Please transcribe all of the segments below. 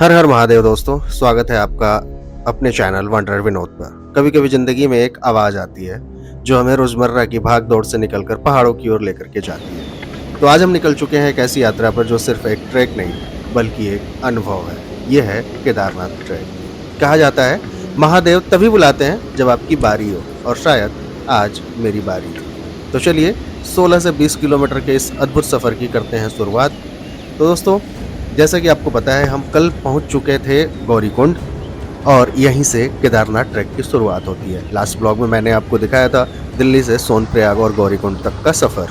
हर हर महादेव दोस्तों, स्वागत है आपका अपने चैनल वंडर विनोद पर। कभी कभी जिंदगी में एक आवाज आती है जो हमें रोजमर्रा की भाग दौड़ से निकलकर पहाड़ों की ओर लेकर के जाती है। तो आज हम निकल चुके हैं एक ऐसी यात्रा पर जो सिर्फ एक ट्रैक नहीं बल्कि एक अनुभव है। यह है केदारनाथ ट्रैक। कहा जाता है महादेव तभी बुलाते हैं जब आपकी बारी हो, और शायद आज मेरी बारी थी। तो चलिए 16 से 20 किलोमीटर के इस अद्भुत सफर की करते हैं शुरुआत। तो दोस्तों, जैसा कि आपको पता है, हम कल पहुंच चुके थे गौरीकुंड और यहीं से केदारनाथ ट्रैक की शुरुआत होती है। लास्ट ब्लॉग में मैंने आपको दिखाया था दिल्ली से सोनप्रयाग और गौरीकुंड तक का सफ़र।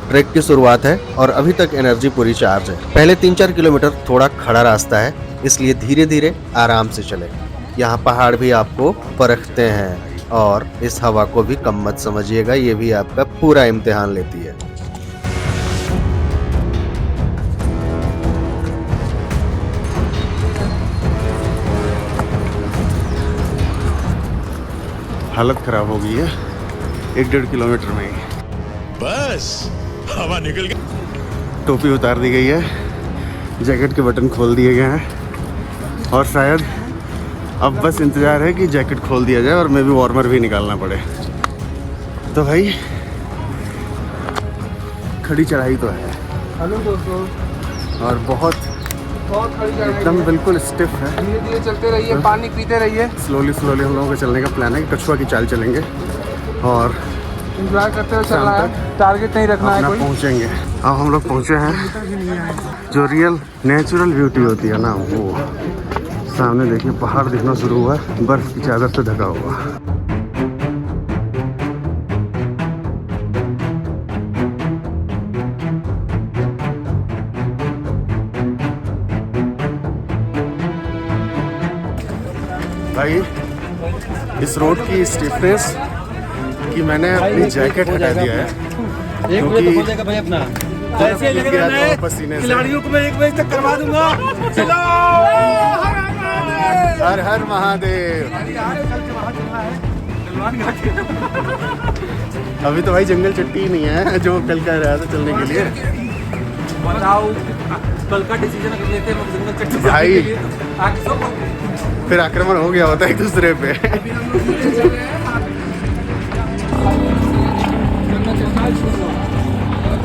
ट्रैक की शुरुआत है और अभी तक एनर्जी पूरी चार्ज है। पहले 3-4 किलोमीटर थोड़ा खड़ा रास्ता है, इसलिए धीरे धीरे आराम से चलें। यहाँ पहाड़ भी आपको परखते हैं और इस हवा को भी कम मत समझिएगा, ये भी आपका पूरा इम्तिहान लेती है। हालत खराब हो गई है 1-1.5 किलोमीटर में ही। बस हवा निकल गई। टोपी उतार दी गई है, जैकेट के बटन खोल दिए गए हैं और शायद अब बस इंतज़ार है कि जैकेट खोल दिया जाए और मैं भी वार्मर भी निकालना पड़े। तो भाई खड़ी चढ़ाई तो है। हेलो दोस्तों। और बहुत खड़ी चढ़ाई एकदम है। बिल्कुल स्टिफ है। धीरे धीरे चलते रहिए, पानी पीते रहिए, स्लोली हम लोगों का चलने का प्लान है कि कछुआ की चाल चलेंगे और इंजॉय करते हुए शाम चलना है। तक टारगेट नहीं रखना है अपना कोई। पहुंचेंगे। अब हम लोग पहुंचे हैं जो रियल नेचुरल ब्यूटी होती है ना, वो सामने देखिए पहाड़ दिखना शुरू हुआ है, बर्फ की चादर से ढका हुआ। भाई इस रोड की स्टिफनेस कि मैंने अपनी जैकेट हटा दिया है क्योंकि भाई अपना ऐसे लग रहा है पसीने से। खिलाड़ियों को मैं 1 बजे तक करवा दूंगा। चलो हर हर महादेव। अभी तो भाई जंगल चट्टी ही नहीं है जो कल कह रहा था चलने के लिए। बताओ कल का डिसीजन लेते हैं जंगल चट्टी भाई। के लिए तो आगे सब फिर आक्रमण हो गया होता है एक दूसरे पे।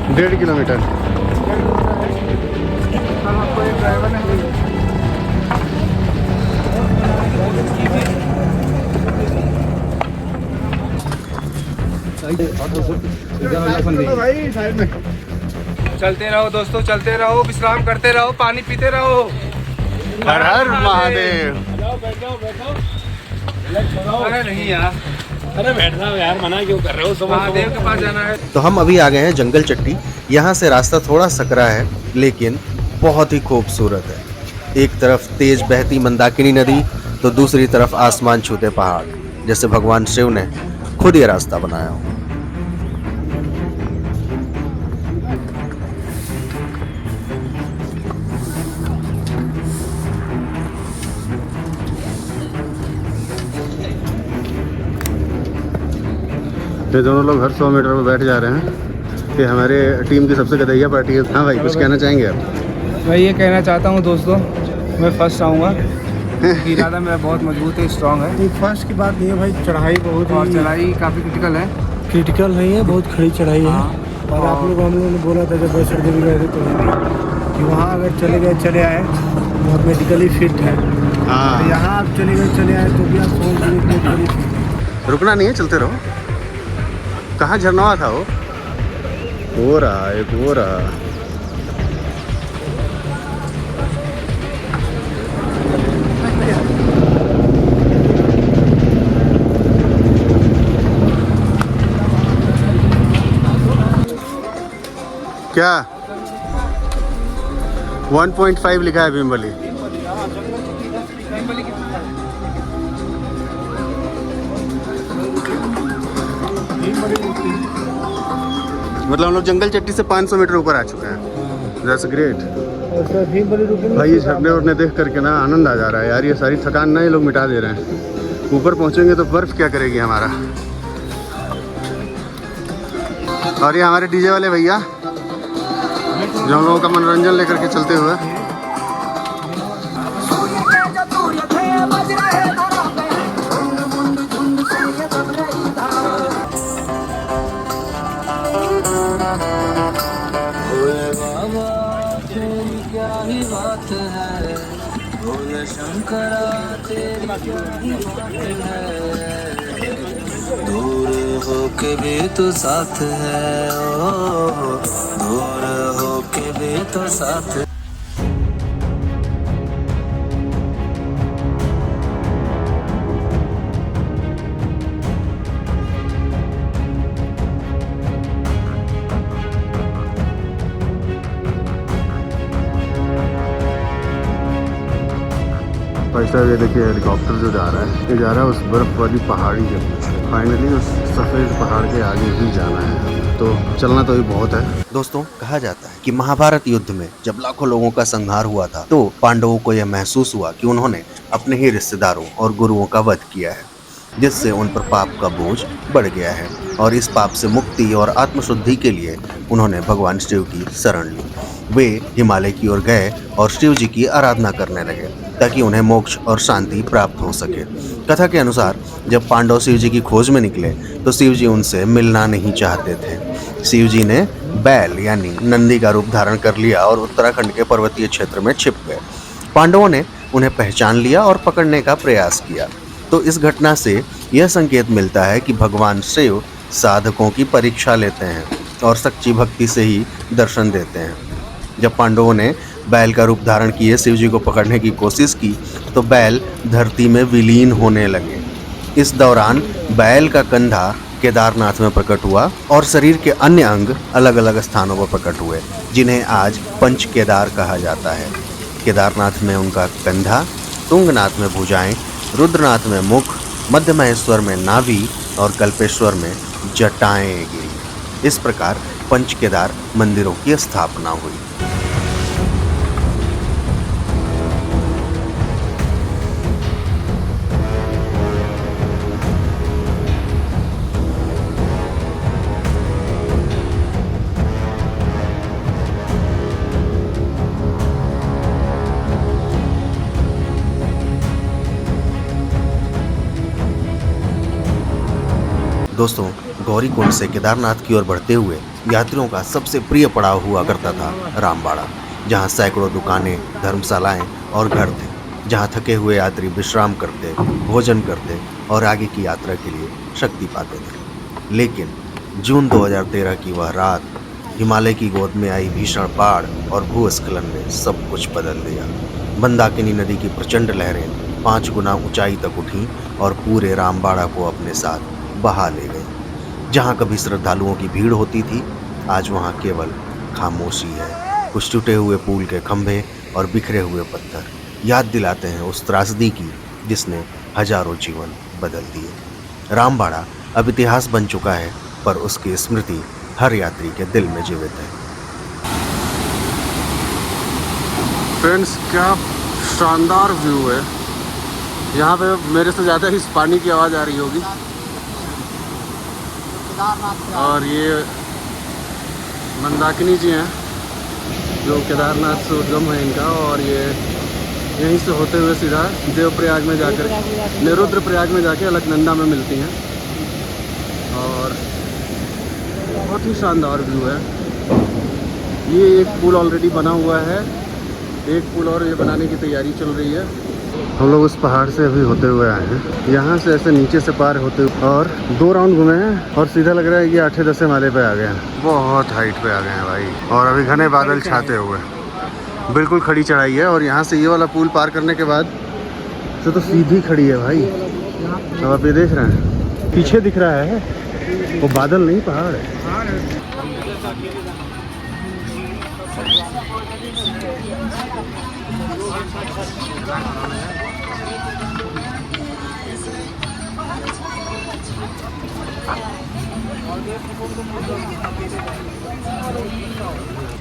1.5 किलोमीटर। आपको एक ड्राइवर ने भाई साइड में चलते रहो दोस्तों, चलते रहो, विश्राम करते रहो, पानी पीते रहो। हर हर महादेव। अरे नहीं यार, अरे बैठना यार, मना क्यों कर रहे हो? महादेव के पास जाना है। तो हम अभी आ गए हैं जंगल चट्टी। यहाँ से रास्ता थोड़ा सकरा है लेकिन बहुत ही खूबसूरत है। एक तरफ तेज बहती मंदाकिनी नदी तो दूसरी तरफ आसमान छूते पहाड़, जैसे भगवान शिव ने खुद ये रास्ता बनाया हो। ये दोनों लोग हर 100 मीटर पर बैठ जा रहे हैं। ये हमारे टीम की सबसे गदैया पार्टी है। हाँ भाई, कुछ कहना चाहेंगे आप? मैं ये कहना चाहता हूँ दोस्तों, मैं फर्स्ट आऊँगा। इरादा मेरा बहुत मजबूत है, स्ट्रांग है। फर्स्ट की बात नहीं है भाई, चढ़ाई बहुत और चढ़ाई काफ़ी क्रिटिकल है। क्रिटिकल नहीं है, बहुत खड़ी चढ़ाई है। और आप लोग हम लोगों ने बोला था जब बस अड्डे में गए थे तो कि वहाँ अगर चले गए चले आए तो आप मेडिकली फिट है। हाँ, यहाँ आप चले गए चले आए तो भी आप सोच लीजिए मेडिकली फिट। रुकना नहीं है, चलते रहो। कहाँ झरना था वो? हो रहा एक हो रहा। क्या 1.5 लिखा है भीमबली। मतलब हम लोग जंगल चट्टी से 500 मीटर ऊपर आ चुके हैं। That's great. भाई ये झरने उड़ने देख करके ना आनंद आ जा रहा है यार। ये सारी थकान ना ये लोग मिटा दे रहे हैं। ऊपर पहुंचेंगे तो बर्फ क्या करेगी हमारा। और ये हमारे डीजे वाले भैया जो हम लोगों का मनोरंजन लेकर के चलते हुए। भोले शंकरा तेरी क्या ही बात है, दूर होके भी तो साथ है, ओ दूर होके भी तो साथ है। भाई साहब ये देखिए हेलीकॉप्टर जो जा रहा है, ये जा रहा है उस बर्फ वाली पहाड़ी के पीछे। फाइनली उस सफेद पहाड़ के आगे ही जाना है, तो चलना तो ये बहुत है। दोस्तों, कहा जाता है कि महाभारत युद्ध में जब लाखों लोगों का संहार हुआ था, तो पांडवों को यह महसूस हुआ कि उन्होंने अपने ही रिश्तेदारों और गुरुओं का वध किया है, जिससे उन पर पाप का बोझ बढ़ गया है। और इस पाप से मुक्ति और आत्मशुद्धि के लिए उन्होंने भगवान शिव की शरण ली। वे हिमालय की ओर गए और शिव जी की आराधना करने लगे, ताकि उन्हें मोक्ष और शांति प्राप्त हो सके। कथा के अनुसार जब पांडव शिव जी की खोज में निकले, तो शिव जी उनसे मिलना नहीं चाहते थे। शिव जी ने बैल यानी नंदी का रूप धारण कर लिया और उत्तराखंड के पर्वतीय क्षेत्र में छिप गए। पांडवों ने उन्हें पहचान लिया और पकड़ने का प्रयास किया। तो इस घटना से यह संकेत मिलता है कि भगवान शिव साधकों की परीक्षा लेते हैं और सच्ची भक्ति से ही दर्शन देते हैं। जब पांडवों ने बैल का रूप धारण किए शिव जी को पकड़ने की कोशिश की, तो बैल धरती में विलीन होने लगे। इस दौरान बैल का कंधा केदारनाथ में प्रकट हुआ और शरीर के अन्य अंग अलग अलग स्थानों पर प्रकट हुए, जिन्हें आज पंच केदार कहा जाता है। केदारनाथ में उनका कंधा, तुंगनाथ में भुजाएं, रुद्रनाथ में मुख, मध्य महेश्वर में नाभि और कल्पेश्वर में जटाएं गिरी। इस प्रकार पंच केदार मंदिरों की स्थापना हुई। दोस्तों, गौरीकुंड से केदारनाथ की ओर बढ़ते हुए यात्रियों का सबसे प्रिय पड़ाव हुआ करता था रामबाड़ा, जहां सैकड़ों दुकानें, धर्मशालाएं और घर थे, जहां थके हुए यात्री विश्राम करते, भोजन करते और आगे की यात्रा के लिए शक्ति पाते थे। लेकिन जून 2013 की वह रात, हिमालय की गोद में आई भीषण बाढ़ और भूस्खलन ने सब कुछ बदल दिया। मंदाकिनी नदी की प्रचंड लहरें 5 गुना ऊंचाई तक उठी और पूरे रामबाड़ा को अपने साथ बहा ले गई। जहाँ कभी श्रद्धालुओं की भीड़ होती थी, आज वहाँ केवल खामोशी है। कुछ टूटे हुए पुल के खंभे और बिखरे हुए पत्थर याद दिलाते हैं उस त्रासदी की जिसने हजारों जीवन बदल दिए। रामबाड़ा अब इतिहास बन चुका है, पर उसकी स्मृति हर यात्री के दिल में जीवित है। फ्रेंड्स, क्या शानदार व्यू है। यहाँ पे मेरे से ज़्यादा इस पानी की आवाज़ आ रही होगी। और ये मंदाकिनी जी हैं, जो केदारनाथ से उद्गम है इनका, और ये यहीं से होते हुए सीधा देवप्रयाग में जाकर रुद्रप्रयाग में जाके अलकनंदा में मिलती हैं। और बहुत ही शानदार व्यू है। ये एक पुल ऑलरेडी बना हुआ है, एक पुल और ये बनाने की तैयारी चल रही है। हम लोग उस पहाड़ से अभी होते हुए आए हैं, यहाँ से ऐसे नीचे से पार होते हुए, और 2 राउंड घूमे हैं और सीधा लग रहा है कि 8-10 माले पे आ गए हैं। बहुत हाइट पे आ गए हैं भाई, और अभी घने बादल छाते हुए बिल्कुल खड़ी चढ़ाई है। और यहाँ से ये वाला पुल पार करने के बाद तो सीधी खड़ी है भाई। अब आप ये देख रहे हैं, पीछे दिख रहा है वो बादल नहीं, पहाड़ है।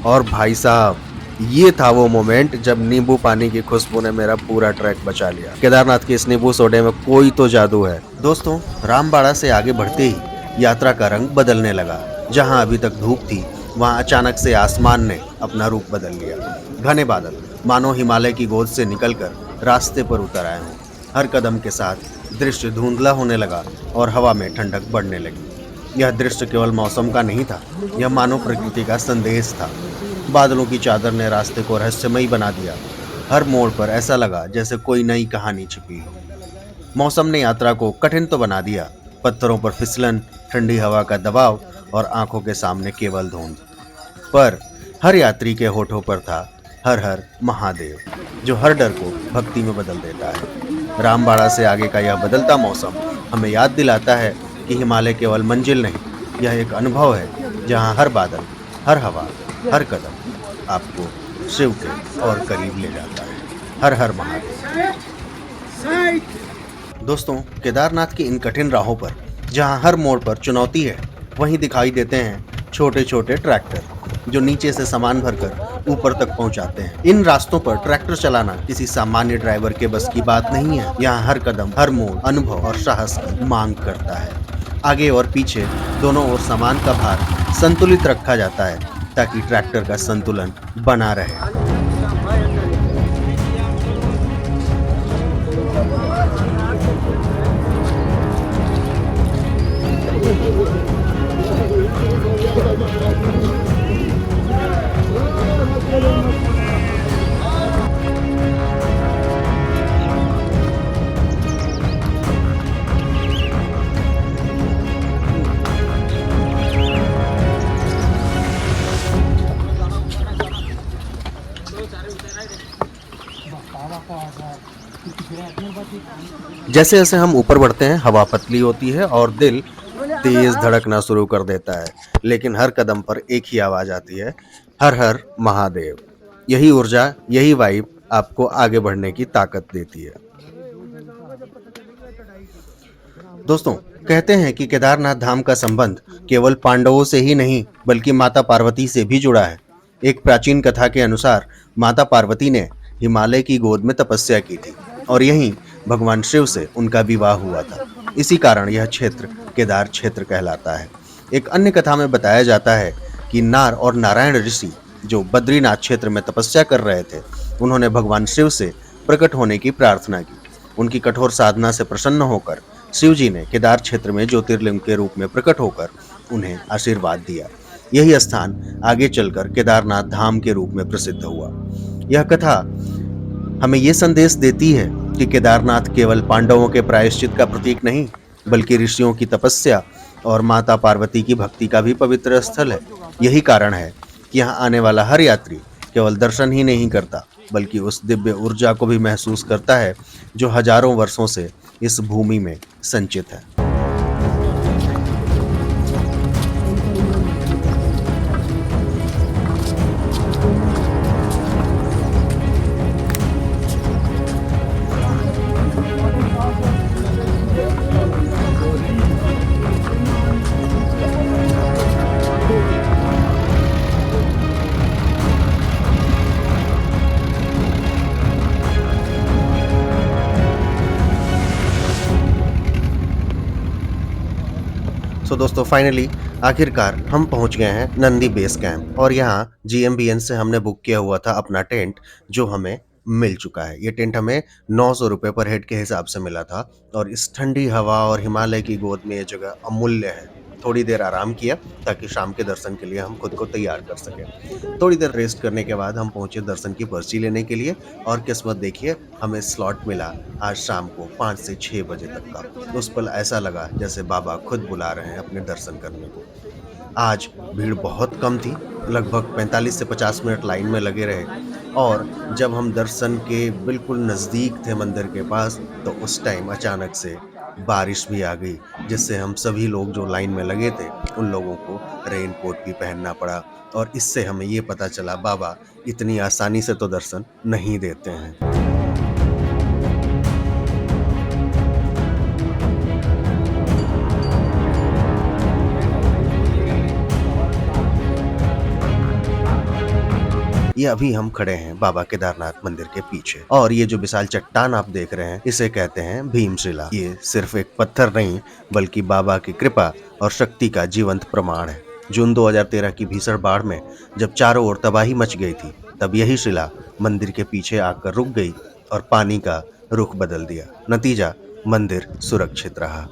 और भाई साहब, ये था वो मोमेंट जब नींबू पानी की खुशबू ने मेरा पूरा ट्रैक बचा लिया। केदारनाथ के इस नींबू सोडे में कोई तो जादू है। दोस्तों, रामबाड़ा से आगे बढ़ते ही यात्रा का रंग बदलने लगा। जहां अभी तक धूप थी, वहां अचानक से आसमान ने अपना रूप बदल लिया। घने बादल मानो हिमालय की गोद से निकलकर रास्ते पर उतर आए हों। हर कदम के साथ दृश्य धुंधला होने लगा और हवा में ठंडक बढ़ने लगी। यह दृश्य केवल मौसम का नहीं था, यह मानव प्रकृति का संदेश था। बादलों की चादर ने रास्ते को रहस्यमयी बना दिया हर मोड़ पर ऐसा लगा जैसे कोई नई कहानी छिपी हो। मौसम ने यात्रा को कठिन तो बना दिया, पत्थरों पर फिसलन, ठंडी हवा का दबाव और आंखों के सामने केवल धुंध। पर हर यात्री के होठों पर था हर हर महादेव, जो हर डर को भक्ति में बदल देता है। रामबाड़ा से आगे का यह बदलता मौसम हमें याद दिलाता है कि हिमालय केवल मंजिल नहीं, यह एक अनुभव है जहां हर बादल, हर हवा, हर कदम आपको शिव के और करीब ले जाता है। हर हर महादेव। दोस्तों, केदारनाथ की इन कठिन राहों पर जहां हर मोड़ पर चुनौती है, वहीं दिखाई देते हैं छोटे छोटे ट्रैक्टर जो नीचे से सामान भरकर ऊपर तक पहुंचाते हैं। इन रास्तों पर ट्रैक्टर चलाना किसी सामान्य ड्राइवर के बस की बात नहीं है। यहाँ हर कदम, हर मोड़ अनुभव और साहस की मांग करता है। आगे और पीछे दोनों ओर सामान का भार संतुलित रखा जाता है ताकि ट्रैक्टर का संतुलन बना रहे। जैसे जैसे हम ऊपर बढ़ते हैं, हवा पतली होती है और दिल तेज धड़कना शुरू कर देता है। लेकिन हर कदम पर एक ही आवाज आती है, हर हर महादेव। यही ऊर्जा, यही वाइब आपको आगे बढ़ने की ताकत देती है। दोस्तों, कहते हैं कि केदारनाथ धाम का संबंध केवल पांडवों से ही नहीं बल्कि माता पार्वती से भी जुड़ा है। एक प्राचीन कथा के अनुसार माता पार्वती ने हिमालय की गोद में तपस्या की थी और यहीं भगवान शिव से उनका विवाह हुआ था। इसी कारण यह क्षेत्र केदार क्षेत्र कहलाता है। एक अन्य कथा में बताया जाता है कि नार और नारायण ऋषि जो बद्रीनाथ क्षेत्र में तपस्या कर रहे थे, उन्होंने भगवान शिव से प्रकट होने की प्रार्थना की। उनकी कठोर साधना से प्रसन्न होकर शिव जी ने केदार क्षेत्र में ज्योतिर्लिंग के रूप में प्रकट होकर उन्हें आशीर्वाद दिया। यही स्थान आगे चलकर केदारनाथ धाम के रूप में प्रसिद्ध हुआ। यह कथा हमें यह संदेश देती है कि केदारनाथ केवल पांडवों के प्रायश्चित का प्रतीक नहीं बल्कि ऋषियों की तपस्या और माता पार्वती की भक्ति का भी पवित्र स्थल है। यही कारण है कि यहाँ आने वाला हर यात्री केवल दर्शन ही नहीं करता बल्कि उस दिव्य ऊर्जा को भी महसूस करता है जो हजारों वर्षों से इस भूमि में संचित है। सो दोस्तों, फाइनली आखिरकार हम पहुंच गए हैं नंदी बेस कैंप और यहाँ GMBN से हमने बुक किया हुआ था अपना टेंट, जो हमें मिल चुका है। ये टेंट हमें 900 रुपये पर हेड के हिसाब से मिला था और इस ठंडी हवा और हिमालय की गोद में ये जगह अमूल्य है। थोड़ी देर आराम किया ताकि शाम के दर्शन के लिए हम खुद को तैयार कर सकें। थोड़ी देर रेस्ट करने के बाद हम पहुंचे दर्शन की पर्ची लेने के लिए और किस्मत देखिए, हमें स्लॉट मिला आज शाम को 5 से 6 बजे तक का। उस पल ऐसा लगा जैसे बाबा खुद बुला रहे हैं अपने दर्शन करने को। आज भीड़ बहुत कम थी, लगभग 45 से 50 मिनट लाइन में लगे रहे और जब हम दर्शन के बिल्कुल नज़दीक थे मंदिर के पास, तो उस टाइम अचानक से बारिश भी आ गई, जिससे हम सभी लोग जो लाइन में लगे थे उन लोगों को रेनकोट भी पहनना पड़ा और इससे हमें ये पता चला बाबा इतनी आसानी से तो दर्शन नहीं देते हैं। ये अभी हम खड़े हैं बाबा केदारनाथ मंदिर के पीछे और ये जो विशाल चट्टान आप देख रहे हैं इसे कहते हैं भीमशिला। ये सिर्फ एक पत्थर नहीं बल्कि बाबा की कृपा और शक्ति का जीवंत प्रमाण है। जून 2013 की भीषण बाढ़ में जब चारों ओर तबाही मच गई थी, तब यही शिला मंदिर के पीछे आकर रुक गई और पानी का रुख बदल दिया। नतीजा, मंदिर सुरक्षित रहा।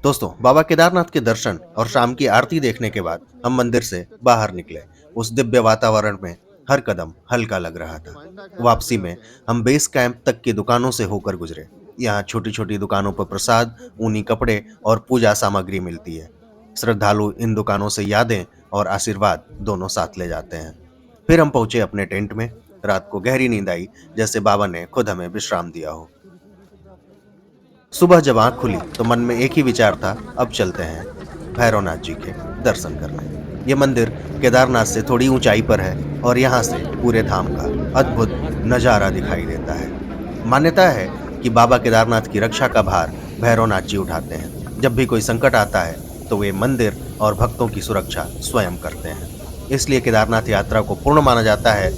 दोस्तों, बाबा केदारनाथ के दर्शन और शाम की आरती देखने के बाद हम मंदिर से बाहर निकले। उस दिव्य वातावरण में हर कदम हल्का लग रहा था। वापसी में हम बेस कैंप तक की दुकानों से होकर गुजरे। यहाँ छोटी छोटी दुकानों पर प्रसाद, ऊनी कपड़े और पूजा सामग्री मिलती है। श्रद्धालु इन दुकानों से यादें और आशीर्वाद दोनों साथ ले जाते हैं। फिर हम पहुंचे अपने टेंट में। रात को गहरी नींद आई, जैसे बाबा ने खुद हमें विश्राम दिया हो। सुबह जब आंख खुली तो मन में एक ही विचार था, अब चलते हैं भैरवनाथ जी के दर्शन करने। ये मंदिर केदारनाथ से थोड़ी ऊंचाई पर है और यहाँ से पूरे धाम का अद्भुत नजारा दिखाई देता है। मान्यता है कि बाबा केदारनाथ की रक्षा का भार भैरवनाथ जी उठाते हैं। जब भी कोई संकट आता है तो वे मंदिर और भक्तों की सुरक्षा स्वयं करते हैं। इसलिए केदारनाथ यात्रा को पूर्ण माना जाता है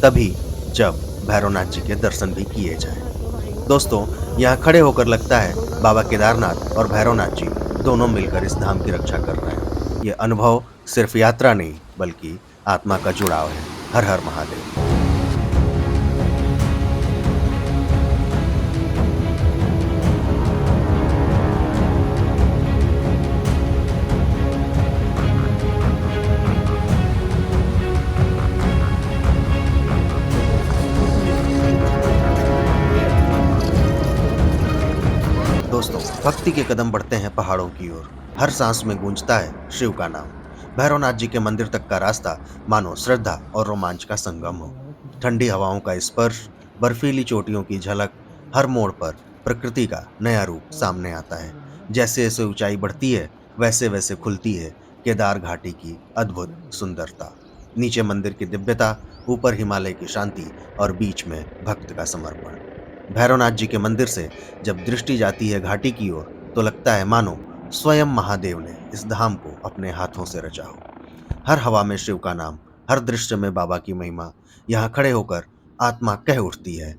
तभी जब भैरवनाथ जी के दर्शन भी किए जाएं। दोस्तों, यहाँ खड़े होकर लगता है बाबा केदारनाथ और भैरवनाथ जी दोनों मिलकर इस धाम की रक्षा कर रहे हैं। ये अनुभव सिर्फ यात्रा नहीं बल्कि आत्मा का जुड़ाव है। हर हर महादेव। दोस्तों, भक्ति के कदम बढ़ते हैं पहाड़ों की ओर। हर सांस में गूंजता है शिव का नाम। भैरवनाथ जी के मंदिर तक का रास्ता मानो श्रद्धा और रोमांच का संगम हो। ठंडी हवाओं का स्पर्श, बर्फीली चोटियों की झलक, हर मोड़ पर प्रकृति का नया रूप सामने आता है। जैसे जैसे ऊंचाई बढ़ती है वैसे वैसे खुलती है केदार घाटी की अद्भुत सुंदरता। नीचे मंदिर की दिव्यता, ऊपर हिमालय की शांति और बीच में भक्त का समर्पण। भैरवनाथ जी के मंदिर से जब दृष्टि जाती है घाटी की ओर तो लगता है मानो स्वयं महादेव ने इस धाम को अपने हाथों से रचा हो। हर हवा में शिव का नाम, हर दृश्य में बाबा की महिमा। यहाँ खड़े होकर आत्मा कह उठती है,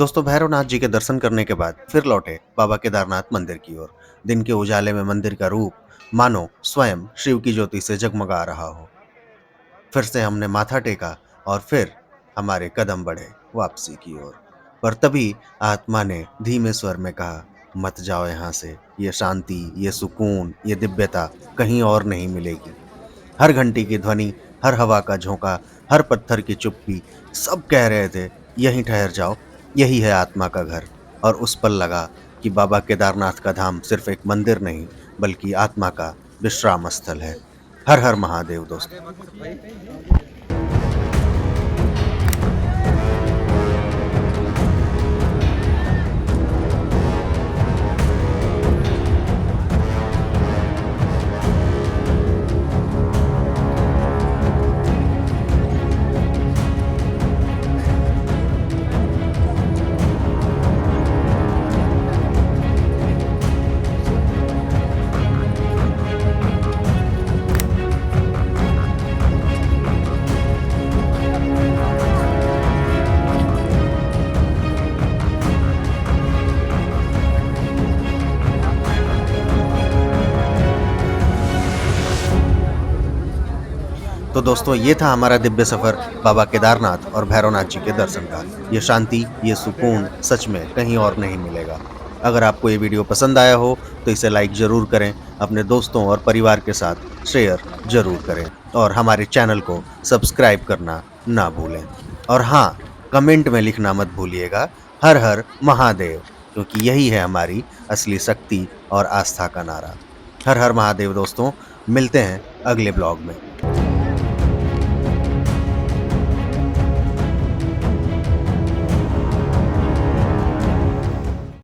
दोस्तों भैरवनाथ जी के दर्शन करने के बाद फिर लौटे बाबा केदारनाथ मंदिर की ओर। दिन के उजाले में मंदिर का रूप मानो स्वयं शिव की ज्योति से जगमगा रहा हो। फिर से हमने माथा टेका और फिर हमारे कदम बढ़े वापसी की ओर। पर तभी आत्मा ने धीमे स्वर में कहा, मत जाओ यहाँ से, ये शांति, ये सुकून, ये दिव्यता कहीं और नहीं मिलेगी। हर घंटी की ध्वनि, हर हवा का झोंका, हर पत्थर की चुप्पी, सब कह रहे थे यहीं ठहर जाओ, यही है आत्मा का घर। और उस पल लगा कि बाबा केदारनाथ का धाम सिर्फ एक मंदिर नहीं बल्कि आत्मा का विश्राम स्थल है। हर हर महादेव दोस्तों। तो दोस्तों ये था हमारा दिव्य सफर बाबा केदारनाथ और भैरवनाथ जी के दर्शन का। ये शांति, ये सुकून सच में कहीं और नहीं मिलेगा। अगर आपको ये वीडियो पसंद आया हो तो इसे लाइक ज़रूर करें, अपने दोस्तों और परिवार के साथ शेयर ज़रूर करें और हमारे चैनल को सब्सक्राइब करना ना भूलें। और हाँ, कमेंट में लिखना मत भूलिएगा हर हर महादेव, क्योंकि यही है हमारी असली शक्ति और आस्था का नारा। हर हर महादेव दोस्तों, मिलते हैं अगले ब्लॉग में।